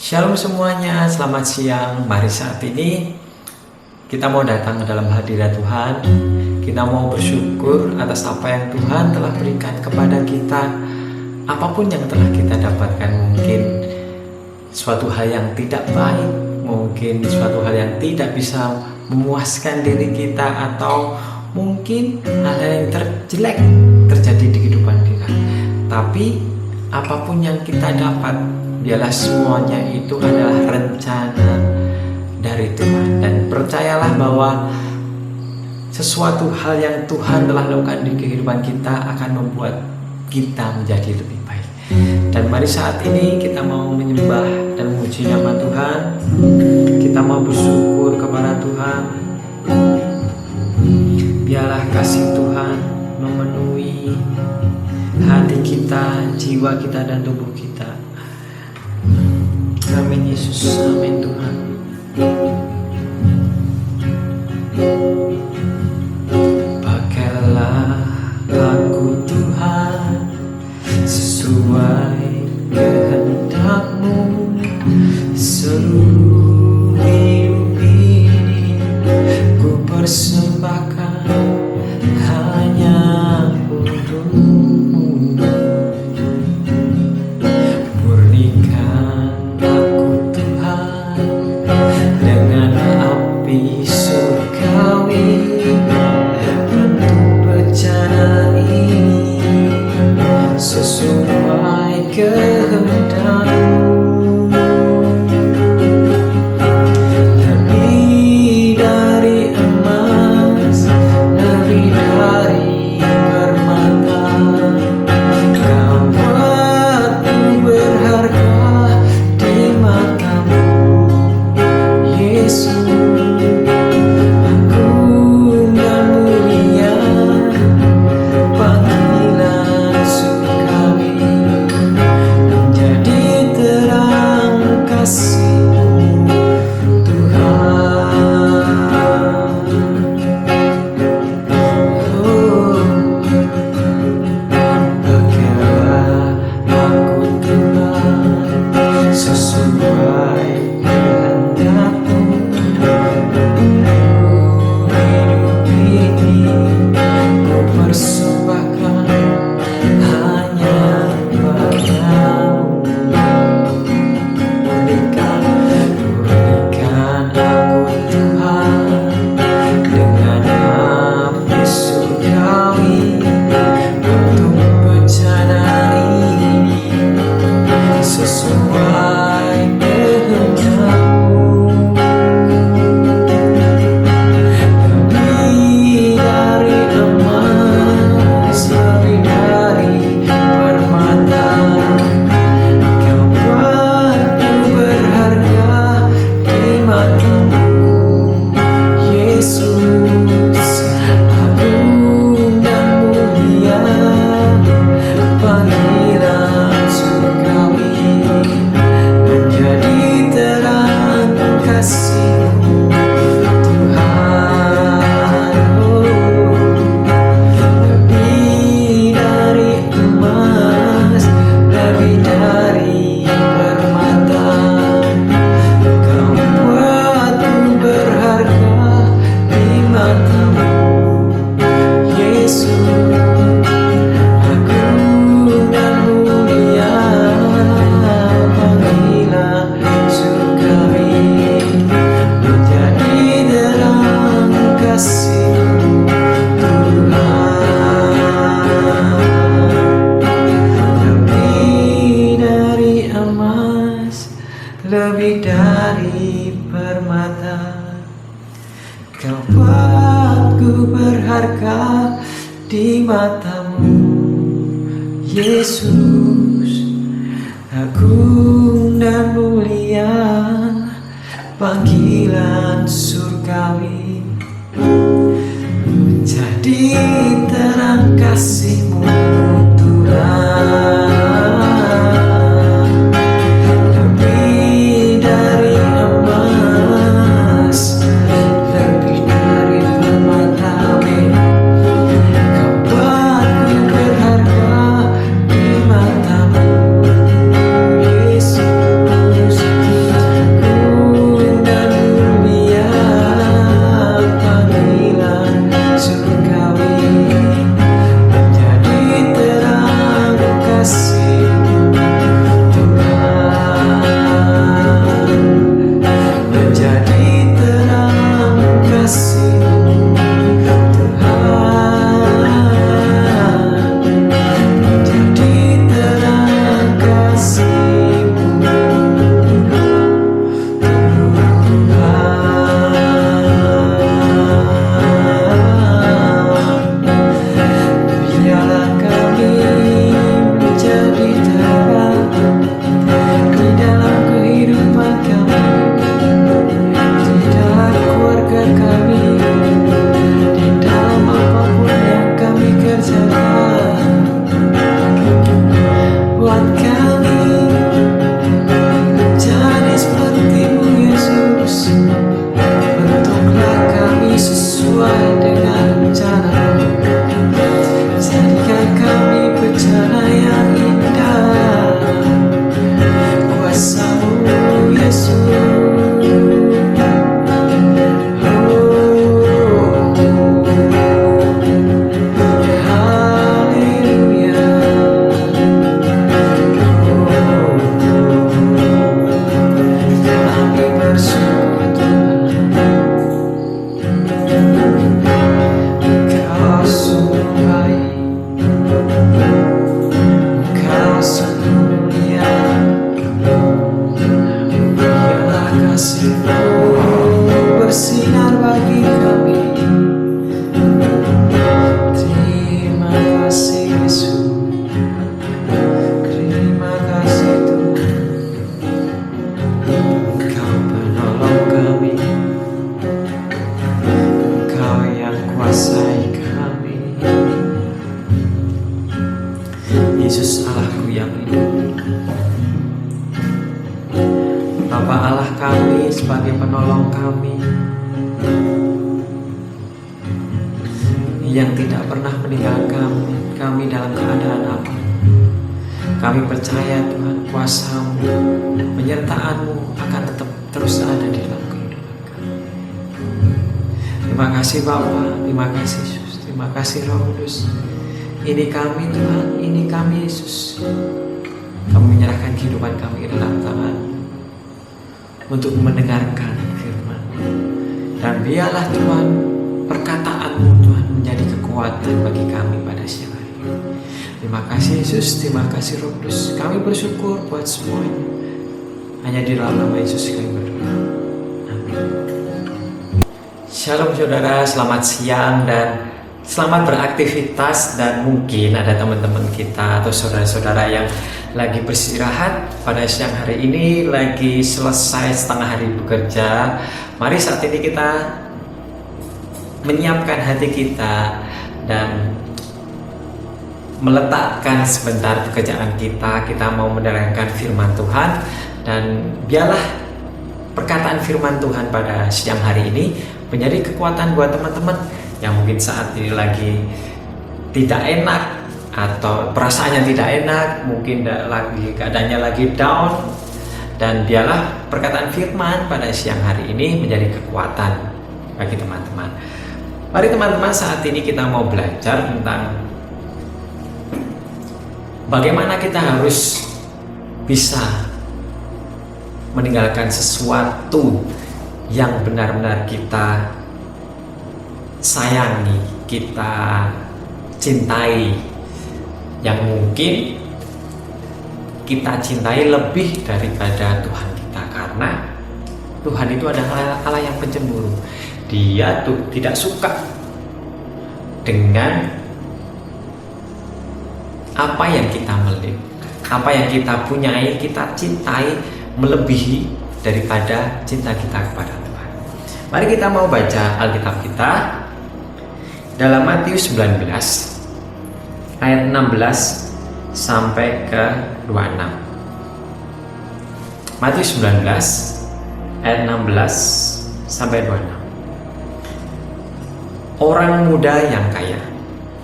Shalom semuanya, selamat siang. Mari saat ini kita mau datang ke dalam hadirat Tuhan. Kita mau bersyukur atas apa yang Tuhan telah berikan kepada kita. Apapun yang telah kita dapatkan, mungkin suatu hal yang tidak baik, mungkin suatu hal yang tidak bisa memuaskan diri kita, atau mungkin hal yang terjelek terjadi di kehidupan kita. Tapi apapun yang kita dapat, biarlah semuanya itu adalah rencana dari Tuhan. Dan percayalah bahwa sesuatu hal yang Tuhan telah lakukan di kehidupan kita akan membuat kita menjadi lebih baik. Dan mari saat ini kita mau menyembah dan memuji nama Tuhan. Kita mau bersyukur kepada Tuhan. Biarlah kasih Tuhan memenuhi hati kita, jiwa kita, dan tubuh kita. Amin Yesus, amin Tuhan. Pakailah aku Tuhan sesuai kehendak-Mu, seluruh hidup ini ku persembahkan hanya untuk-Mu. Murnikan aku Tuhan dengan api surgawi untuk bencana ini sesuai kehendak-Mu. Lebih dari emas, lebih dari permata, Kau buatku berharga di mata-Mu, Yesus. Agung dan mulia panggilan surgawi, menjadi terang kasih-Mu Tuhan. Pakailah aku Tuhan sesuai kehendak-Mu, hidup ini ku persembahkan hanya padamu. Murnikan aku Tuhan dengan api surgawi untuk bencana ini sesuai kehendak-Mu. Lebih dari emas, lebih dari permata, Kau buatku berharga di mata-Mu, Yesus. Agung dan mulia panggilan surgawi, menjadi terang kasih-Mu Tuhan. Lebih dari emas, lebih dari permata, Kau buatku berharga di mata-Mu, Yesus. Agung dan mulia panggilan surgawi, menjadi terang kasih-Mu Tuhan. Lebih dari emas, lebih dari permata, Kau buatku berharga di mata-Mu, Yesus. Agung dan mulia panggilan surgawi, menjadi terang kasih-Mu Tuhan. Lebih dari emas, lebih dari permata, Kau buatku berharga di mata-Mu, Yesus. kasih-Mu bersinar bagi kami. Terima kasih Yesus, terima kasih Tuhan, Engkau penolong kami, Engkau yang kuasai kami. Yesus Allahku yang hidup, Bapa Allah kami sebagai penolong kami, yang tidak pernah meninggalkan kami dalam keadaan apa. Kami percaya Tuhan, kuasa-Mu, penyertaan-Mu akan tetap terus ada di dalam kehidupan kami. Terima kasih Bapa, terima kasih Yesus, terima kasih Roh Kudus. Ini kami Tuhan, ini kami Yesus. Kami menyerahkan kehidupan kami ke dalam tangan untuk mendengarkan firman. Dan biarlah Tuhan, perkataan-Mu Tuhan menjadi kekuatan bagi kami pada siang hari ini. Terima kasih Yesus, terima kasih Roh Kudus. Kami bersyukur buat semuanya. Hanya di dalam nama Yesus kami berdoa. Amin. Shalom saudara, selamat siang dan selamat beraktivitas. Dan mungkin ada teman-teman kita atau saudara-saudara yang lagi beristirahat pada siang hari ini, lagi selesai setengah hari bekerja. Mari saat ini kita menyiapkan hati kita dan meletakkan sebentar pekerjaan kita. Kita mau mendengarkan firman Tuhan, dan biarlah perkataan firman Tuhan pada siang hari ini menjadi kekuatan buat teman-teman yang mungkin saat ini lagi tidak enak atau perasaannya tidak enak, mungkin lagi keadaannya lagi down. Dan biarlah perkataan firman pada siang hari ini menjadi kekuatan bagi teman-teman. Mari teman-teman, saat ini kita mau belajar tentang bagaimana kita harus bisa meninggalkan sesuatu yang benar-benar kita sayangi, kita cintai, yang mungkin kita cintai lebih daripada Tuhan kita, karena Tuhan itu adalah Allah yang pencemburu. Dia tuh tidak suka dengan apa yang kita miliki, apa yang kita punyai, kita cintai melebihi daripada cinta kita kepada Tuhan. Mari kita mau baca Alkitab kita dalam Matius 19 ayat 16 sampai ke 26. Matius 19 ayat 16 sampai 26. Orang muda yang kaya.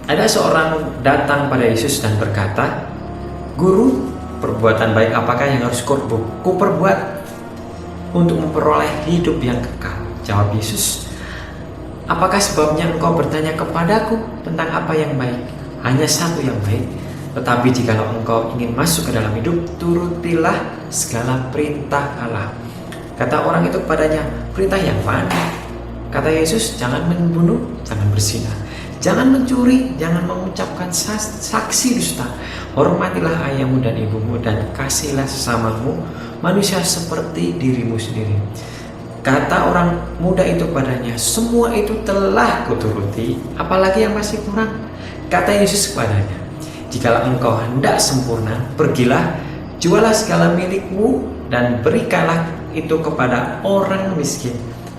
Ada seorang datang pada Yesus dan berkata, "Guru, perbuatan baik apakah yang harus kuperbuat untuk memperoleh hidup yang kekal?" Jawab Yesus, "Apakah sebabnya engkau bertanya kepadaku tentang apa yang baik? Hanya satu yang baik. Tetapi jikalau engkau ingin masuk ke dalam hidup, turutilah segala perintah Allah." Kata orang itu kepadanya, "Perintah yang mana?" Kata Yesus, "Jangan membunuh, jangan berzina, jangan mencuri, jangan mengucapkan saksi dusta. Hormatilah ayahmu dan ibumu, dan kasihilah sesamamu manusia seperti dirimu sendiri." Kata orang muda itu padanya, "Semua itu telah kuturuti, apalagi yang masih kurang?" Kata Yesus kepadanya, "Jikalau engkau hendak sempurna, pergilah, jualah segala milikmu dan berikanlah itu kepada orang miskin,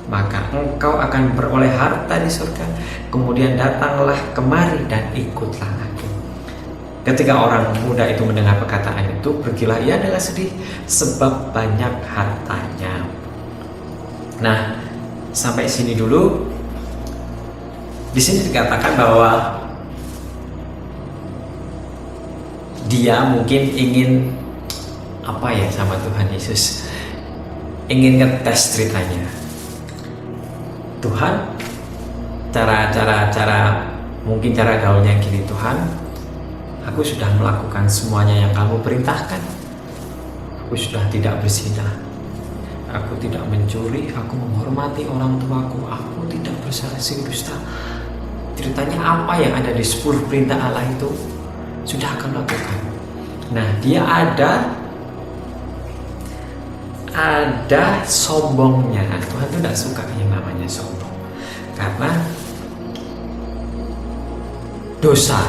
maka engkau akan beroleh harta di surga. Kemudian datanglah kemari dan ikutlah aku." Ketika orang muda itu mendengar perkataan itu, pergilah ia dengan sedih, sebab banyak hartanya. Nah, sampai sini dulu. Di sini dikatakan bahwa dia mungkin ingin apa ya sama Tuhan Yesus, ingin ngetes ceritanya. Tuhan, mungkin cara gaulnya gini, "Tuhan, aku sudah melakukan semuanya yang kamu perintahkan. Aku sudah tidak berzina, aku tidak mencuri, aku menghormati orang tuaku, aku tidak bersaksi dusta." Ceritanya apa yang ada di 10 perintah Allah itu sudah akan lakukan. Nah, dia ada ada sombongnya. Tuhan itu tidak suka yang namanya sombong, karena dosa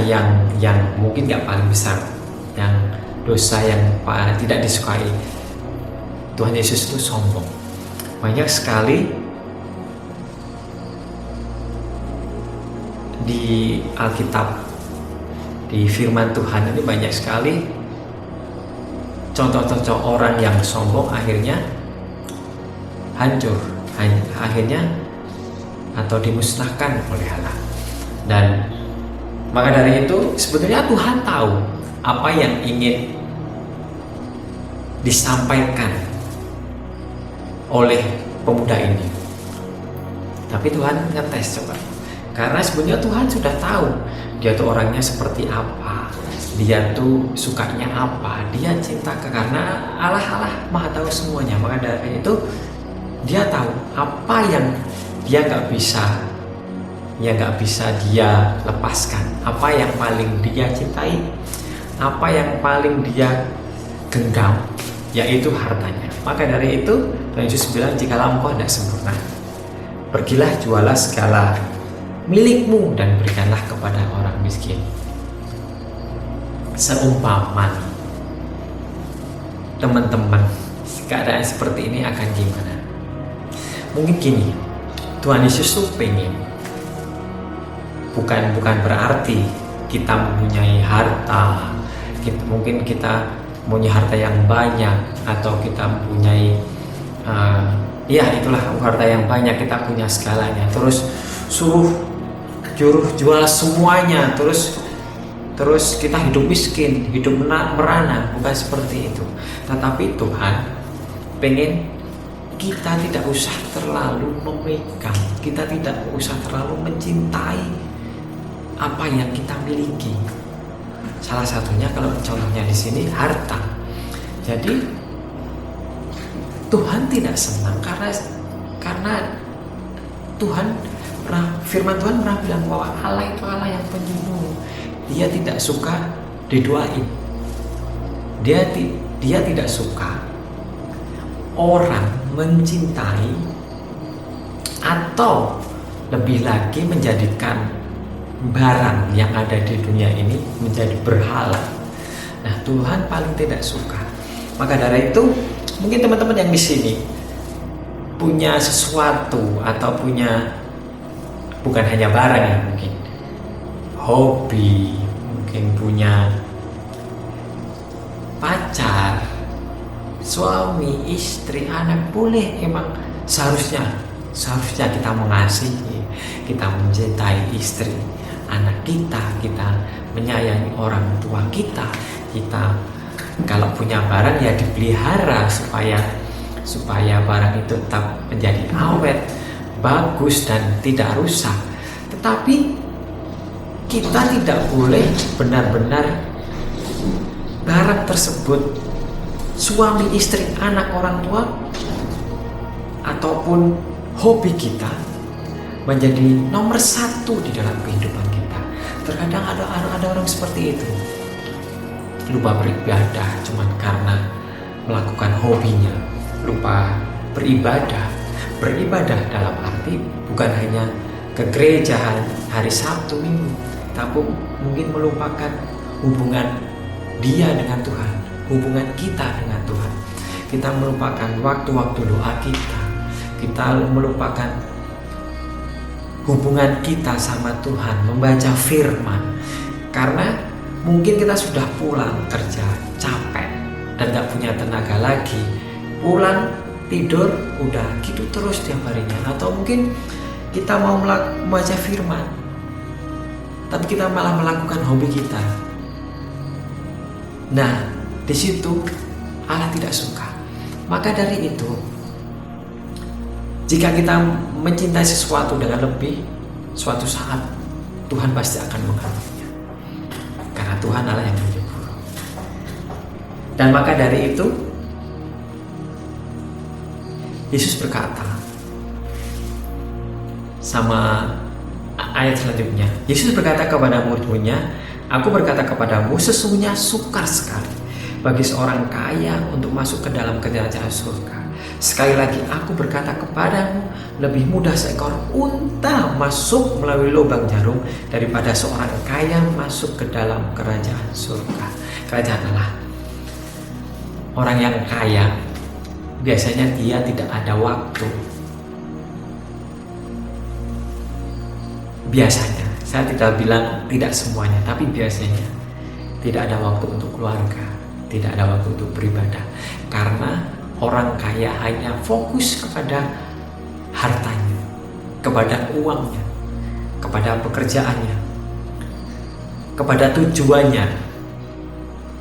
yang mungkin nggak paling besar, yang dosa yang tidak disukai Tuhan Yesus itu sombong. Banyak sekali di Alkitab, di firman Tuhan ini banyak sekali contoh-contoh orang yang sombong akhirnya hancur, akhirnya atau dimusnahkan oleh Allah. Dan maka dari itu sebetulnya Tuhan tahu apa yang ingin disampaikan oleh pemuda ini, tapi Tuhan ngetes coba, karena sebenarnya Tuhan sudah tahu dia tuh orangnya seperti apa, dia tuh sukanya apa, dia cinta karena Allah Maha tahu semuanya. Maka dari itu dia tahu apa yang dia nggak bisa dia lepaskan, apa yang paling dia cintai, apa yang paling dia genggam, yaitu hartanya. Maka dari itu Tuhan Yesus bilang, jikalau engkau tidak sempurna, pergilah jualah segala milikmu dan berikanlah kepada orang miskin. Seumpama teman-teman keadaan seperti ini akan gimana? Mungkin gini, Tuhan Yesus tuh pengen, bukan berarti kita mempunyai harta, mungkin kita mempunyai harta yang banyak, atau kita mempunyai itulah harta yang banyak, kita punya segalanya, terus suruh jual semuanya, terus kita hidup miskin, hidup merana. Bukan seperti itu. Tetapi Tuhan pengen kita tidak usah terlalu memegang, kita tidak usah terlalu mencintai apa yang kita miliki. Salah satunya kalau contohnya di sini harta. Jadi Tuhan tidak senang karena Tuhan firman Tuhan pernah bilang bahwa Allah itu Allah yang penyembuh. Dia tidak suka didoain. Dia tidak suka orang mencintai atau lebih lagi menjadikan barang yang ada di dunia ini menjadi berhala. Nah, Tuhan paling tidak suka. Maka dari itu, mungkin teman-teman yang di sini punya sesuatu atau punya, bukan hanya barang ya, mungkin hobi, mungkin punya pacar, suami, istri, anak, boleh. Emang seharusnya kita mengasihi, kita mencintai istri, anak kita menyayangi orang tua kita kalau punya barang ya dipelihara supaya barang itu tetap menjadi awet, bagus dan tidak rusak. Tetapi kita tidak boleh benar-benar barang tersebut, suami, istri, anak, orang tua, ataupun hobi kita menjadi nomor satu di dalam kehidupan kita. Terkadang ada orang seperti itu, lupa beribadah cuman karena melakukan hobinya, lupa beribadah dalam arti bukan hanya ke gereja hari Sabtu Minggu, tapi mungkin melupakan hubungan dia dengan Tuhan, hubungan kita dengan Tuhan. Kita melupakan waktu-waktu doa kita melupakan hubungan kita sama Tuhan, membaca firman. Karena mungkin kita sudah pulang kerja capek dan gak punya tenaga lagi, pulang tidur udah gitu terus tiap harinya. Atau mungkin kita mau membaca firman tapi kita malah melakukan hobi kita. Nah, di situ Allah tidak suka. Maka dari itu, jika kita mencintai sesuatu dengan lebih, suatu saat Tuhan pasti akan menghukumnya. Karena Tuhan Allah yang menyembur. Dan maka dari itu, Yesus berkata sama ayat selanjutnya, Yesus berkata kepada murid-Muridnya, Aku berkata kepadamu, sesungguhnya sukar sekali bagi seorang kaya untuk masuk ke dalam kerajaan surga. Sekali lagi aku berkata kepadamu, lebih mudah seekor unta masuk melalui lubang jarum daripada seorang kaya masuk ke dalam kerajaan surga, kerajaan Allah. Orang yang kaya biasanya dia tidak ada waktu. Biasanya, saya tidak bilang tidak semuanya, tapi biasanya tidak ada waktu untuk keluarga, tidak ada waktu untuk beribadah. Karena orang kaya hanya fokus kepada hartanya, kepada uangnya, kepada pekerjaannya, kepada tujuannya.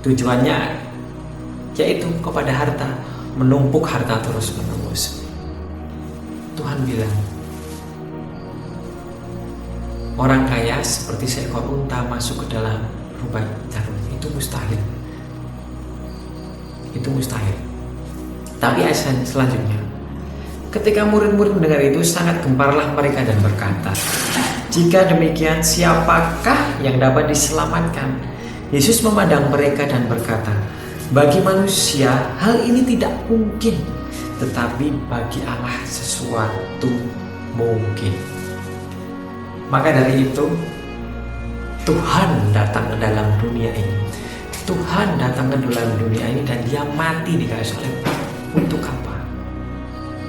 Tujuannya yaitu kepada harta, menumpuk harta terus menerus. Tuhan bilang, orang kaya seperti seekor unta masuk ke dalam lubang jarum. Itu mustahil. Itu mustahil. Tapi ayat selanjutnya, ketika murid-murid mendengar itu, sangat gemparlah mereka dan berkata, jika demikian, siapakah yang dapat diselamatkan? Yesus memandang mereka dan berkata, bagi manusia hal ini tidak mungkin, tetapi bagi Allah sesuatu mungkin. Maka dari itu, Tuhan datang ke dalam dunia ini. Tuhan datang ke dalam dunia ini dan dia mati di kayu salib. Untuk apa?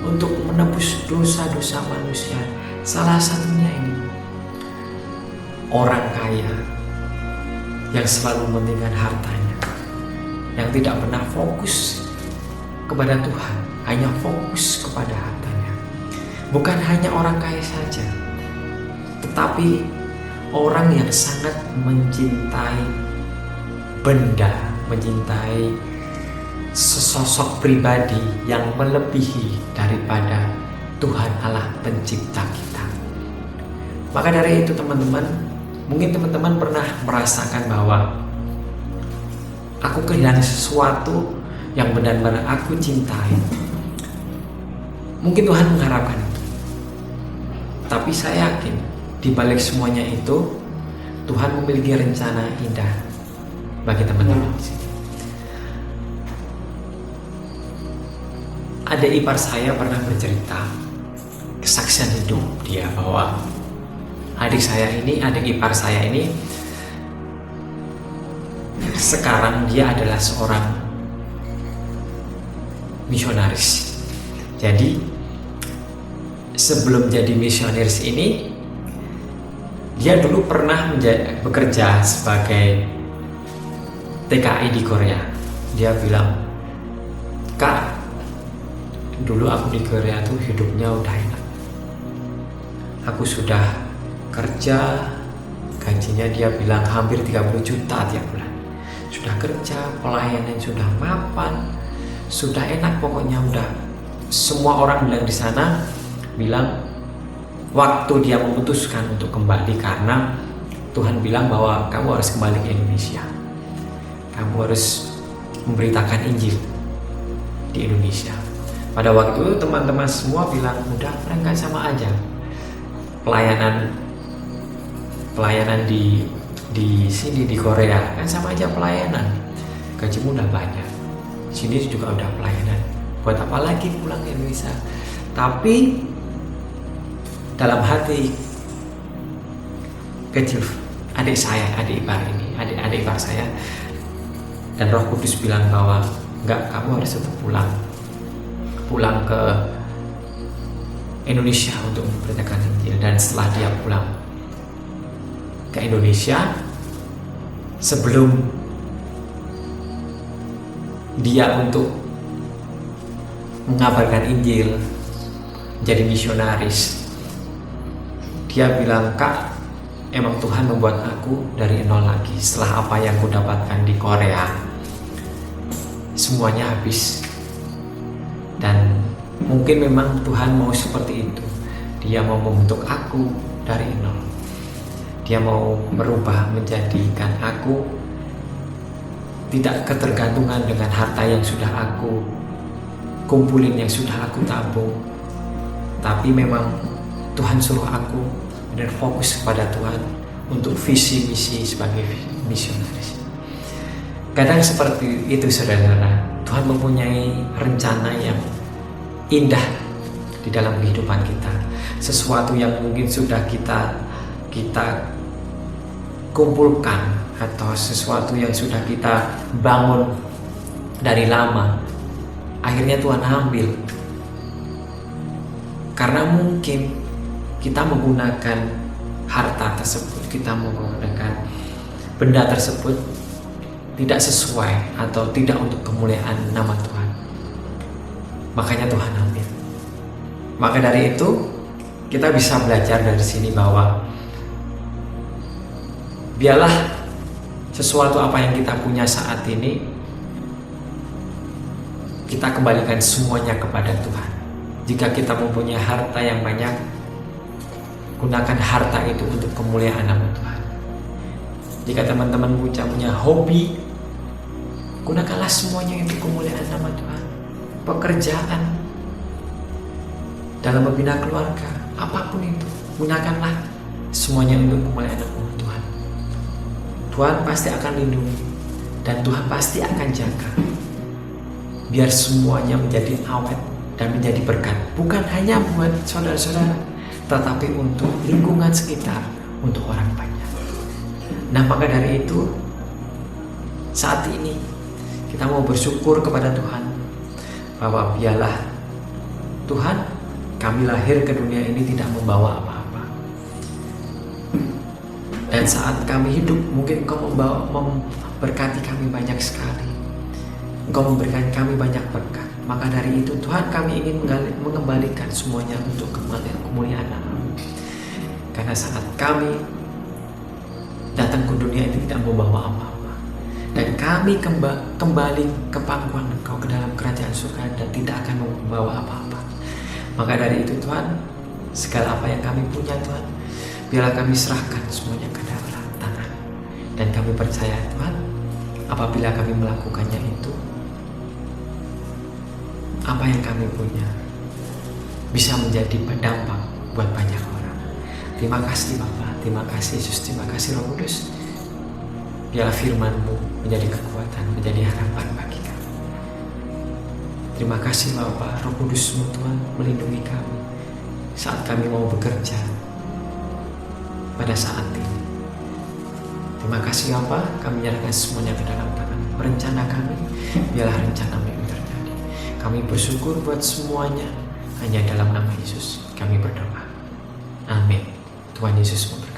Untuk menebus dosa-dosa manusia. Salah satunya ini, orang kaya yang selalu mementingkan hartanya, yang tidak pernah fokus kepada Tuhan, hanya fokus kepada hartanya. Bukan hanya orang kaya saja, tetapi orang yang sangat mencintai benda, mencintai sesosok pribadi yang melebihi daripada Tuhan Allah pencipta kita. Maka dari itu teman-teman, mungkin teman-teman pernah merasakan bahwa aku kehilangan sesuatu yang benar-benar aku cintai. Mungkin Tuhan mengharapkan itu, tapi saya yakin di balik semuanya itu, Tuhan memiliki rencana indah bagi teman-teman di sini. Adik ipar saya pernah bercerita kesaksian hidup dia bahwa adik ipar saya ini sekarang dia adalah seorang misionaris. Jadi sebelum jadi misionaris ini, dia dulu pernah bekerja sebagai TKI di Korea. Dia bilang, Kak, dulu aku di Korea tuh hidupnya udah enak. Aku sudah kerja, gajinya dia bilang hampir 30 juta tiap bulan. Sudah kerja, pelayanan sudah mapan, sudah enak pokoknya udah. Semua orang bilang di sana, bilang waktu dia memutuskan untuk kembali karena Tuhan bilang bahwa kamu harus kembali ke Indonesia. Kamu harus memberitakan Injil di Indonesia. Pada waktu itu teman-teman semua bilang, udah berangkat sama aja. Pelayanan di sini di Korea kan sama aja pelayanan. Gajimu udah banyak. Sini juga udah pelayanan. Buat apa lagi pulang ke Indonesia? Tapi dalam hati kecil adik ipar saya dan Roh Kudus bilang bahwa enggak, kamu harus tetap pulang ke Indonesia untuk memberitakan Injil. Dan setelah dia pulang ke Indonesia, sebelum dia untuk mengabarkan Injil, jadi misionaris, dia bilang, Kak, emang Tuhan membuat aku dari nol lagi. Setelah apa yang ku dapatkan di Korea, semuanya habis. Dan mungkin memang Tuhan mau seperti itu. Dia mau membentuk aku dari nol. Dia mau merubah, menjadikan aku tidak ketergantungan dengan harta yang sudah aku kumpulin, yang sudah aku tabung. Tapi memang Tuhan suruh aku benar fokus kepada Tuhan untuk visi misi sebagai misionaris. Kadang seperti itu saudara, Tuhan mempunyai rencana yang indah di dalam kehidupan kita. Sesuatu yang mungkin sudah kita kumpulkan, atau sesuatu yang sudah kita bangun dari lama, akhirnya Tuhan ambil. Karena mungkin kita menggunakan harta tersebut, kita menggunakan benda tersebut tidak sesuai atau tidak untuk kemuliaan nama Tuhan, makanya Tuhan ambil. Maka dari itu kita bisa belajar dari sini bahwa biarlah sesuatu apa yang kita punya saat ini kita kembalikan semuanya kepada Tuhan. Jika kita mempunyai harta yang banyak, gunakan harta itu untuk kemuliaan nama Tuhan. Jika teman-teman punya hobi, gunakanlah semuanya untuk kemuliaan nama Tuhan. Pekerjaan, dalam membina keluarga, apapun itu, gunakanlah semuanya untuk kemuliaan nama Tuhan. Tuhan pasti akan lindungi dan Tuhan pasti akan jaga, biar semuanya menjadi awet dan menjadi berkat, bukan hanya buat saudara-saudara, tetapi untuk lingkungan sekitar, untuk orang banyak. Nah, maka dari itu saat ini kita mau bersyukur kepada Tuhan bahwa biarlah Tuhan, kami lahir ke dunia ini tidak membawa apa-apa, dan saat kami hidup mungkin Engkau memberkati kami banyak sekali, Engkau memberikan kami banyak berkat. Maka dari itu Tuhan, kami ingin mengembalikan semuanya untuk kemuliaan nama-Mu. Karena saat kami datang ke dunia ini tidak membawa apa-apa, dan kami kembali ke pangkuan Engkau, ke dalam kerajaan surga, dan tidak akan membawa apa-apa. Maka dari itu Tuhan, segala apa yang kami punya Tuhan, biarlah kami serahkan semuanya ke dalam tangan. Dan kami percaya Tuhan, apabila kami melakukannya itu, apa yang kami punya bisa menjadi berdampak buat banyak orang. Terima kasih Bapa, terima kasih Yesus, terima kasih Roh Kudus. Biarlah firman-Mu menjadi kekuatan, menjadi harapan bagi kami. Terima kasih Bapa, Roh Kudus-Mu Tuhan melindungi kami saat kami mau bekerja pada saat ini. Terima kasih Bapa, kami menyerahkan semuanya ke dalam tangan. Rencana kami, biarlah rencana-Mu yang terjadi. Kami bersyukur buat semuanya, hanya dalam nama Yesus kami berdoa. Amin. Tuhan Yesus memberkati.